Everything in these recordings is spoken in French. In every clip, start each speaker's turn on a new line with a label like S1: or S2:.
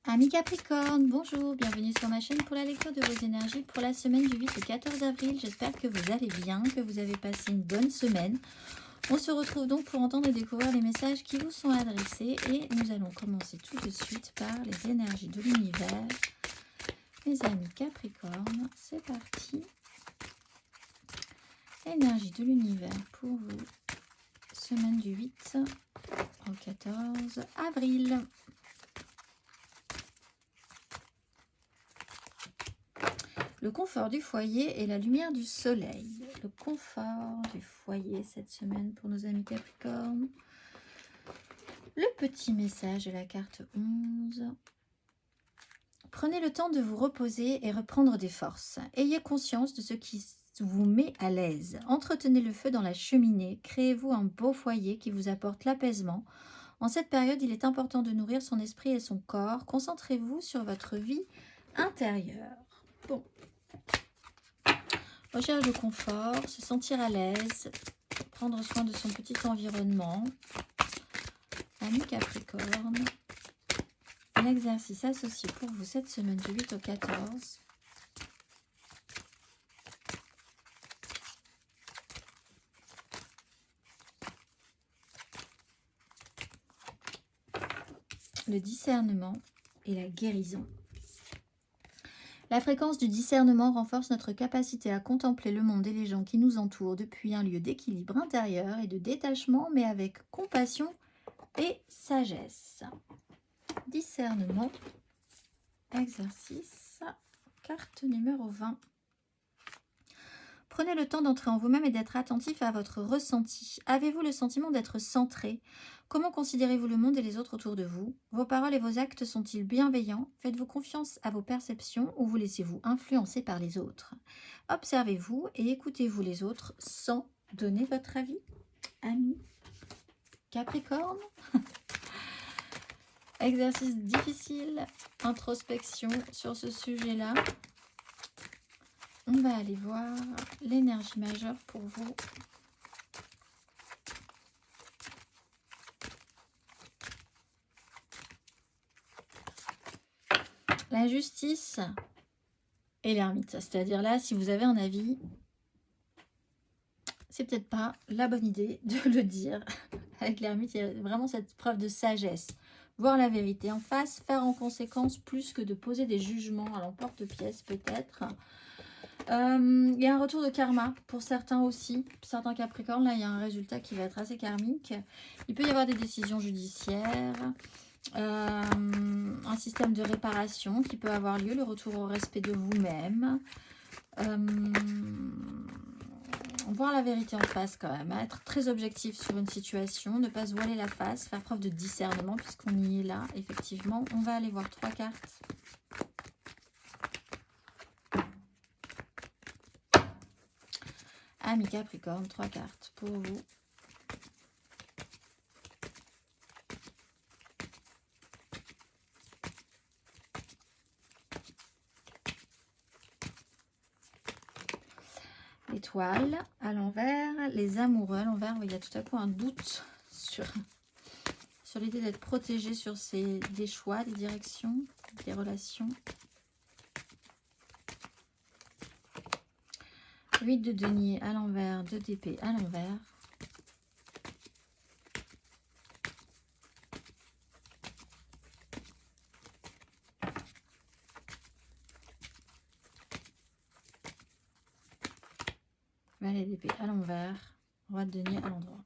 S1: Amis Capricorne, bonjour, bienvenue sur ma chaîne pour la lecture de vos énergies pour la semaine du 8 au 14 avril. J'espère que vous allez bien, que vous avez passé une bonne semaine. On se retrouve donc pour entendre et découvrir les messages qui vous sont adressés et nous allons commencer tout de suite par les énergies de l'univers. Mes amis Capricorne, c'est parti. Énergie de l'univers pour vous, semaine du 8 au 14 avril. Le confort du foyer et la lumière du soleil. Le confort du foyer cette semaine pour nos amis Capricorne. Le petit message de la carte 11. Prenez le temps de vous reposer et reprendre des forces. Ayez conscience de ce qui vous met à l'aise. Entretenez le feu dans la cheminée. Créez-vous un beau foyer qui vous apporte l'apaisement. En cette période, il est important de nourrir son esprit et son corps. Concentrez-vous sur votre vie intérieure. Bon. Recherche de confort, se sentir à l'aise, prendre soin de son petit environnement. Amis Capricorne, un exercice associé pour vous cette semaine du 8 au 14. Le discernement et la guérison. La fréquence du discernement renforce notre capacité à contempler le monde et les gens qui nous entourent depuis un lieu d'équilibre intérieur et de détachement, mais avec compassion et sagesse. Discernement, exercice, carte numéro 20. Prenez le temps d'entrer en vous-même et d'être attentif à votre ressenti. Avez-vous le sentiment d'être centré? Comment considérez-vous le monde et les autres autour de vous? Vos paroles et vos actes sont-ils bienveillants? Faites-vous confiance à vos perceptions ou vous laissez-vous influencer par les autres? Observez-vous et écoutez-vous les autres sans donner votre avis? Amis Capricorne. Exercice difficile, introspection sur ce sujet-là. On va aller voir l'énergie majeure pour vous. La justice et l'ermite. C'est-à-dire là, si vous avez un avis, c'est peut-être pas la bonne idée de le dire. Avec l'ermite, il y a vraiment cette preuve de sagesse. Voir la vérité en face, faire en conséquence plus que de poser des jugements à l'emporte-pièce peut-être. Il y a un retour de karma pour certains aussi. Certains Capricornes, là, il y a un résultat qui va être assez karmique. Il peut y avoir des décisions judiciaires. Un système de réparation qui peut avoir lieu, le retour au respect de vous-même. Voir la vérité en face quand même, être très objectif sur une situation, ne pas se voiler la face, faire preuve de discernement puisqu'on y est là, effectivement. On va aller voir 3 cartes. Amis Capricorne, 3 cartes pour vous. L'étoile à l'envers, les amoureux à l'envers. Il y a tout à coup un doute sur l'idée d'être protégé sur des choix, des directions, des relations. 8 de denier à l'envers, 2 d'épée à l'envers. Valet d'épée à l'envers, roi de denier à l'endroit.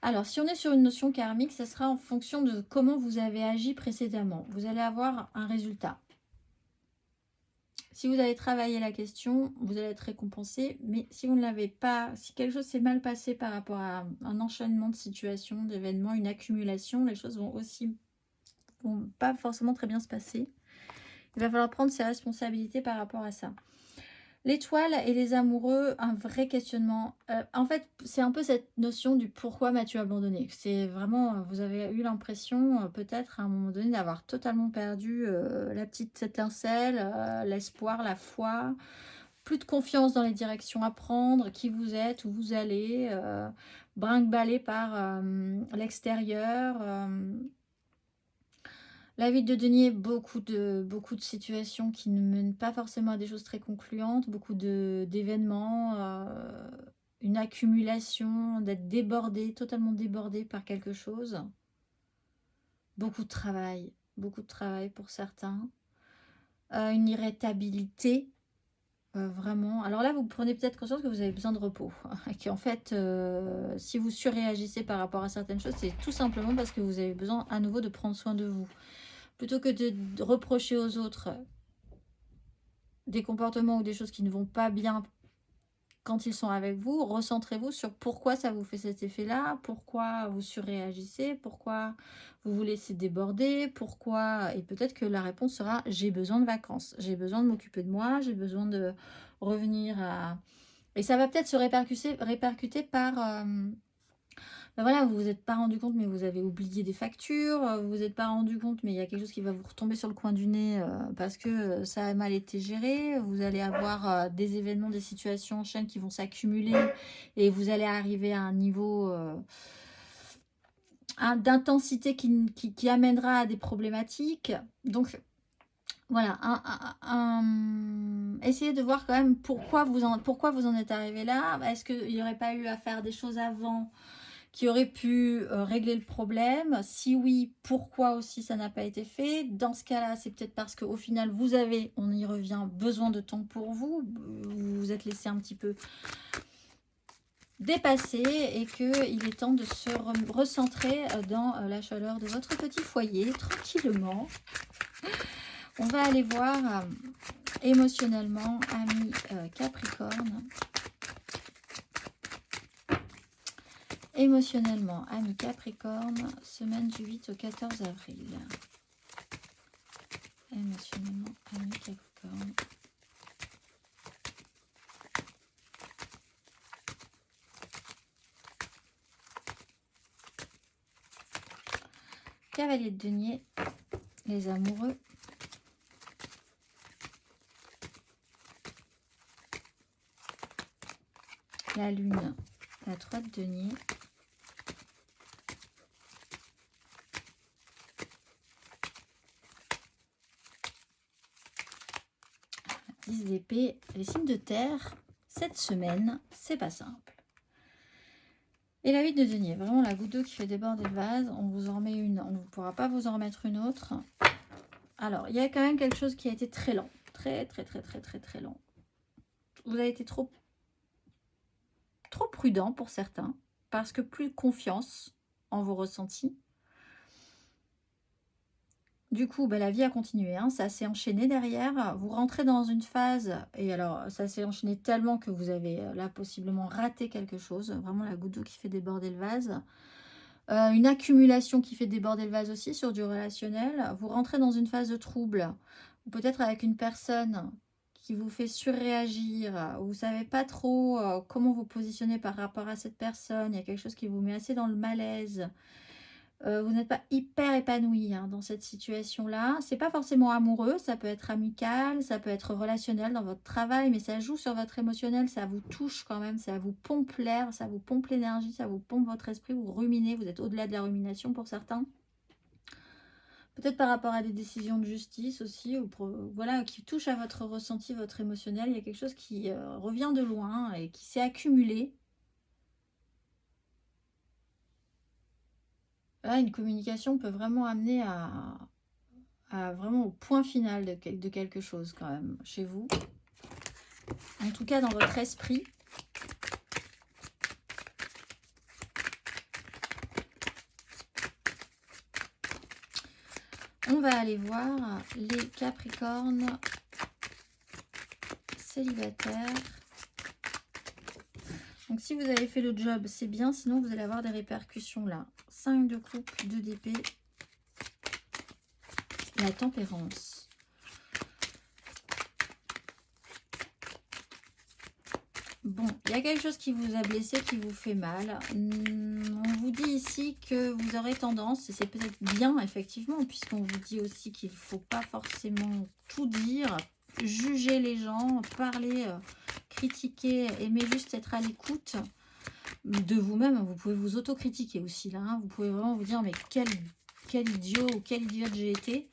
S1: Alors, si on est sur une notion karmique, ce sera en fonction de comment vous avez agi précédemment. Vous allez avoir un résultat. Si vous avez travaillé la question, vous allez être récompensé. Mais si vous ne l'avez pas, si quelque chose s'est mal passé par rapport à un enchaînement de situations, d'événements, une accumulation, les choses vont pas forcément très bien se passer. Il va falloir prendre ses responsabilités par rapport à ça. L'étoile et les amoureux, un vrai questionnement. En fait, c'est un peu cette notion du pourquoi m'as-tu abandonné. C'est vraiment, vous avez eu l'impression peut-être à un moment donné d'avoir totalement perdu la petite étincelle, l'espoir, la foi. Plus de confiance dans les directions à prendre, qui vous êtes, où vous allez, brinque-ballé par l'extérieur. La 8 de denier, beaucoup de situations qui ne mènent pas forcément à des choses très concluantes, beaucoup d'événements, une accumulation, d'être débordé, totalement débordé par quelque chose. Beaucoup de travail pour certains. Une irritabilité, vraiment. Alors là, vous prenez peut-être conscience que vous avez besoin de repos. Et qu'en fait, si vous surréagissez par rapport à certaines choses, c'est tout simplement parce que vous avez besoin à nouveau de prendre soin de vous. Plutôt que de reprocher aux autres des comportements ou des choses qui ne vont pas bien quand ils sont avec vous, recentrez-vous sur pourquoi ça vous fait cet effet-là, pourquoi vous surréagissez, pourquoi vous vous laissez déborder, pourquoi... Et peut-être que la réponse sera: j'ai besoin de vacances, j'ai besoin de m'occuper de moi, j'ai besoin de revenir à... Et ça va peut-être se répercuter par... ben voilà, vous vous êtes pas rendu compte, mais vous avez oublié des factures, vous vous êtes pas rendu compte, mais il y a quelque chose qui va vous retomber sur le coin du nez parce que ça a mal été géré. Vous allez avoir des événements, des situations en chaîne qui vont s'accumuler et vous allez arriver à un niveau d'intensité qui amènera à des problématiques. Donc voilà, essayez de voir quand même pourquoi vous en êtes arrivé là. Est-ce qu'il n'y aurait pas eu à faire des choses avant qui aurait pu régler le problème? Si oui, pourquoi aussi ça n'a pas été fait? Dans ce cas-là, c'est peut-être parce qu'au final, vous avez, on y revient, besoin de temps pour vous. Vous vous êtes laissé un petit peu dépasser et qu'il est temps de se recentrer dans la chaleur de votre petit foyer, tranquillement. On va aller voir émotionnellement, ami Capricorne. Émotionnellement, ami Capricorne, semaine du 8 au 14 avril. Émotionnellement, ami Capricorne. Cavalier de denier, les amoureux. La lune, la 3 de denier. 10 d'épée, les signes de terre, cette semaine, c'est pas simple. Et la 8 de denier, vraiment la goutte d'eau qui fait déborder le vase. On vous en remet une, on ne pourra pas vous en remettre une autre. Alors, il y a quand même quelque chose qui a été très lent. Très lent. Vous avez été trop prudent pour certains, parce que plus de confiance en vos ressentis. Du coup, la vie a continué, hein, ça s'est enchaîné derrière. Vous rentrez dans une phase, et alors ça s'est enchaîné tellement que vous avez là possiblement raté quelque chose. Vraiment la goutte d'eau qui fait déborder le vase. Une accumulation qui fait déborder le vase aussi sur du relationnel. Vous rentrez dans une phase de trouble, ou peut-être avec une personne qui vous fait surréagir. Vous ne savez pas trop comment vous positionner par rapport à cette personne. Il y a quelque chose qui vous met assez dans le malaise. Vous n'êtes pas hyper épanoui dans cette situation-là. C'est pas forcément amoureux, ça peut être amical, ça peut être relationnel dans votre travail, mais ça joue sur votre émotionnel, ça vous touche quand même, ça vous pompe l'air, ça vous pompe l'énergie, ça vous pompe votre esprit, vous ruminez, vous êtes au-delà de la rumination pour certains. Peut-être par rapport à des décisions de justice aussi, ou voilà, qui touchent à votre ressenti, votre émotionnel. Il y a quelque chose qui revient de loin et qui s'est accumulé. Là, une communication peut vraiment amener vraiment au point final de quelque chose quand même chez vous. En tout cas, dans votre esprit. On va aller voir les Capricornes célibataires. Donc, si vous avez fait le job, c'est bien. Sinon, vous allez avoir des répercussions là. 5 de coupe, 2 d'épée. La tempérance. Bon, il y a quelque chose qui vous a blessé, qui vous fait mal. On vous dit ici que vous aurez tendance, et c'est peut-être bien effectivement, puisqu'on vous dit aussi qu'il ne faut pas forcément tout dire, juger les gens, parler, critiquer, aimer juste être à l'écoute de vous-même. Vous pouvez vous autocritiquer aussi là, hein. Vous pouvez vraiment vous dire mais quel quel idiot ou quelle idiote j'ai été.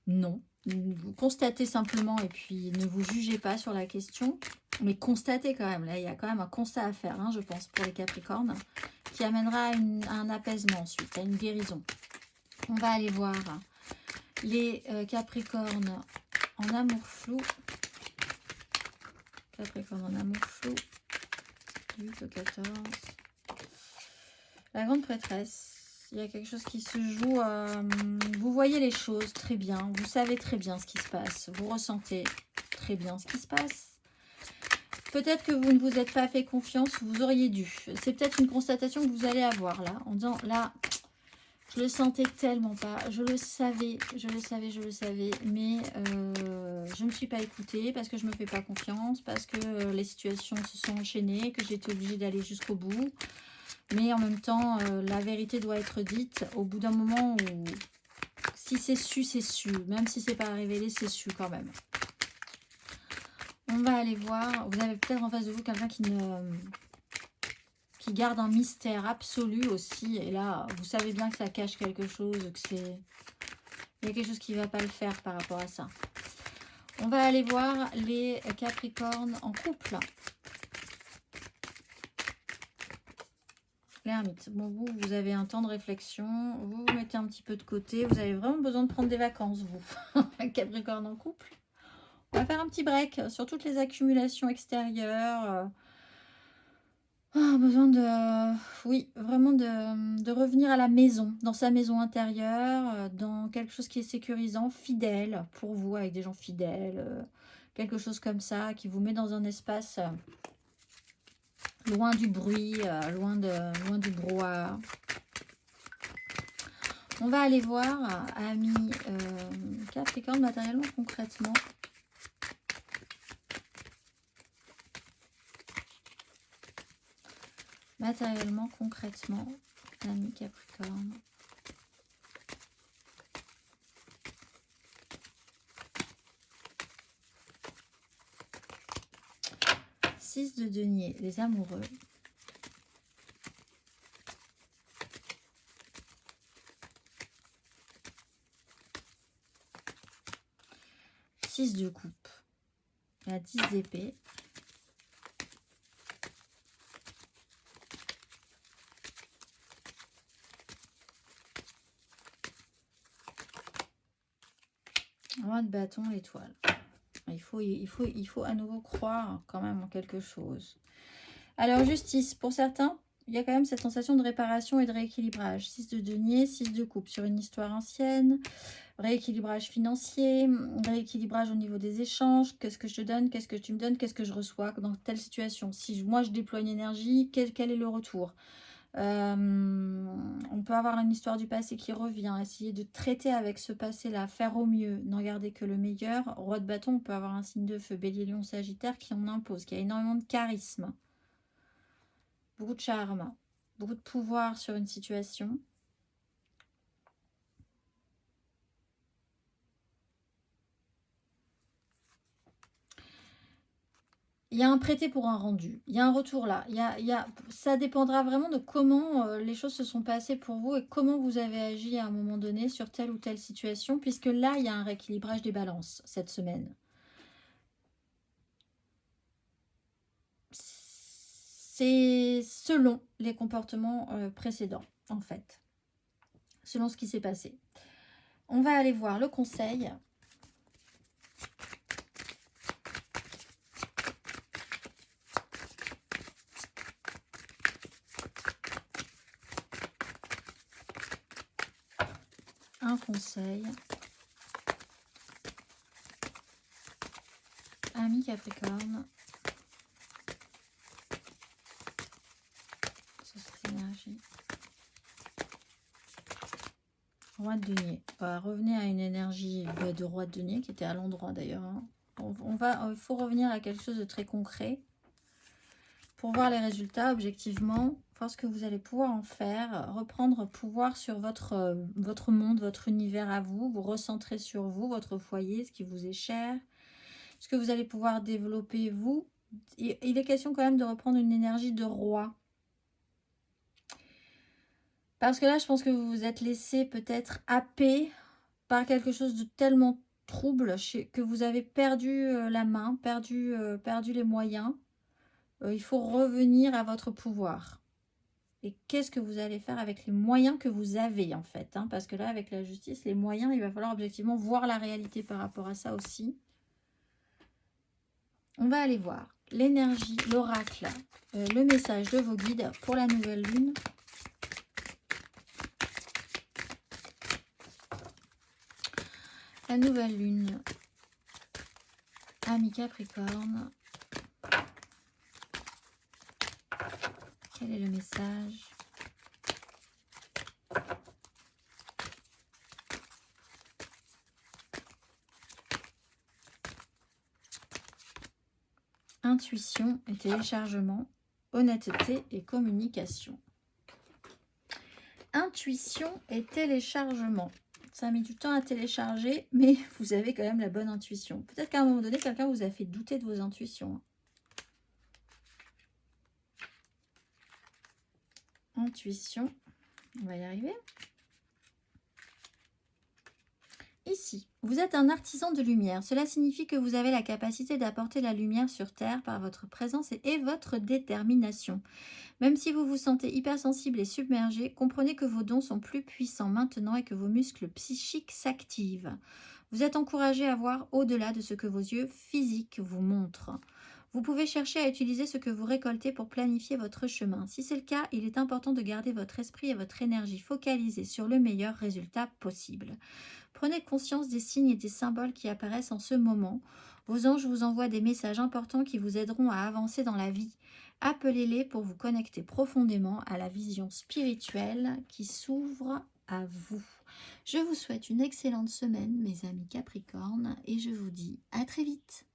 S1: Non. Vous constatez simplement et puis ne vous jugez pas sur la question. Mais constatez quand même. Là, il y a quand même un constat à faire, hein, je pense, pour les Capricornes, qui amènera à un apaisement ensuite, à une guérison. On va aller voir les Capricornes en amour flou. Capricorne en amour flou. 8 au 14. La grande prêtresse. Il y a quelque chose qui se joue. Vous voyez les choses très bien. Vous savez très bien ce qui se passe. Vous ressentez très bien ce qui se passe. Peut-être que vous ne vous êtes pas fait confiance. Vous auriez dû. C'est peut-être une constatation que vous allez avoir là. En disant, là, je le sentais tellement pas. Je le savais. Mais je ne me suis pas écoutée parce que je ne me fais pas confiance. Parce que les situations se sont enchaînées. Que j'ai été obligée d'aller jusqu'au bout. Mais en même temps, la vérité doit être dite au bout d'un moment où, si c'est su, c'est su. Même si c'est pas révélé, c'est su quand même. On va aller voir. Vous avez peut-être en face de vous quelqu'un qui garde un mystère absolu aussi. Et là, vous savez bien que ça cache quelque chose, que c'est... Il y a quelque chose qui ne va pas le faire par rapport à ça. On va aller voir les Capricornes en couple. L'ermite. Bon, vous avez un temps de réflexion. Vous vous mettez un petit peu de côté. Vous avez vraiment besoin de prendre des vacances, vous. Capricorne en couple. On va faire un petit break sur toutes les accumulations extérieures. Besoin de... oui, vraiment de revenir à la maison. Dans sa maison intérieure. Dans quelque chose qui est sécurisant, fidèle pour vous, avec des gens fidèles. Quelque chose comme ça qui vous met dans un espace... loin du bruit, loin du brouhaha. On va aller voir, amis Capricorne, matériellement, concrètement. Matériellement, concrètement, amis Capricorne. Six de denier, les amoureux. Six de coupe. La 10 d'épée. Roi de bâton, l'étoile. Il faut à nouveau croire quand même en quelque chose. Alors, justice, pour certains, il y a quand même cette sensation de réparation et de rééquilibrage. 6 de denier, 6 de coupe sur une histoire ancienne, rééquilibrage financier, rééquilibrage au niveau des échanges. Qu'est-ce que je te donne? Qu'est-ce que tu me donnes? Qu'est-ce que je reçois dans telle situation? Si moi, je déploie une énergie, quel est le retour? On peut avoir une histoire du passé qui revient, essayer de traiter avec ce passé-là, faire au mieux, n'en garder que le meilleur. Roi de bâton, on peut avoir un signe de feu, bélier, lion, sagittaire qui en impose, qui a énormément de charisme, beaucoup de charme, beaucoup de pouvoir sur une situation. Il y a un prêté pour un rendu. Il y a un retour là. Ça dépendra vraiment de comment les choses se sont passées pour vous et comment vous avez agi à un moment donné sur telle ou telle situation, puisque là, il y a un rééquilibrage des balances cette semaine. C'est selon les comportements précédents, en fait. Selon ce qui s'est passé. On va aller voir le conseil. Un conseil. Ami Capricorne. Sur cette énergie. Roi de denier. Revenez à une énergie de roi de denier qui était à l'endroit d'ailleurs. Hein. Il faut revenir à quelque chose de très concret pour voir les résultats objectivement, voir ce que vous allez pouvoir en faire, reprendre pouvoir sur votre monde, votre univers à vous, vous recentrer sur vous, votre foyer, ce qui vous est cher, ce que vous allez pouvoir développer vous. Il est question quand même de reprendre une énergie de roi. Parce que là, je pense que vous vous êtes laissé peut-être happer par quelque chose de tellement trouble que vous avez perdu la main, perdu les moyens. Il faut revenir à votre pouvoir. Et qu'est-ce que vous allez faire avec les moyens que vous avez en fait, hein, parce que là, avec la justice, les moyens, il va falloir objectivement voir la réalité par rapport à ça aussi. On va aller voir l'énergie, l'oracle, le message de vos guides pour la nouvelle lune. La nouvelle lune, ami Capricorne. Quel est le message? Intuition et téléchargement, honnêteté et communication. Intuition et téléchargement. Ça a mis du temps à télécharger, mais vous avez quand même la bonne intuition. Peut-être qu'à un moment donné, quelqu'un vous a fait douter de vos intuitions. Intuition, on va y arriver. Ici, vous êtes un artisan de lumière. Cela signifie que vous avez la capacité d'apporter la lumière sur Terre par votre présence et votre détermination. Même si vous vous sentez hypersensible et submergé, comprenez que vos dons sont plus puissants maintenant et que vos muscles psychiques s'activent. Vous êtes encouragé à voir au-delà de ce que vos yeux physiques vous montrent. Vous pouvez chercher à utiliser ce que vous récoltez pour planifier votre chemin. Si c'est le cas, il est important de garder votre esprit et votre énergie focalisés sur le meilleur résultat possible. Prenez conscience des signes et des symboles qui apparaissent en ce moment. Vos anges vous envoient des messages importants qui vous aideront à avancer dans la vie. Appelez-les pour vous connecter profondément à la vision spirituelle qui s'ouvre à vous. Je vous souhaite une excellente semaine, mes amis Capricornes, et je vous dis à très vite.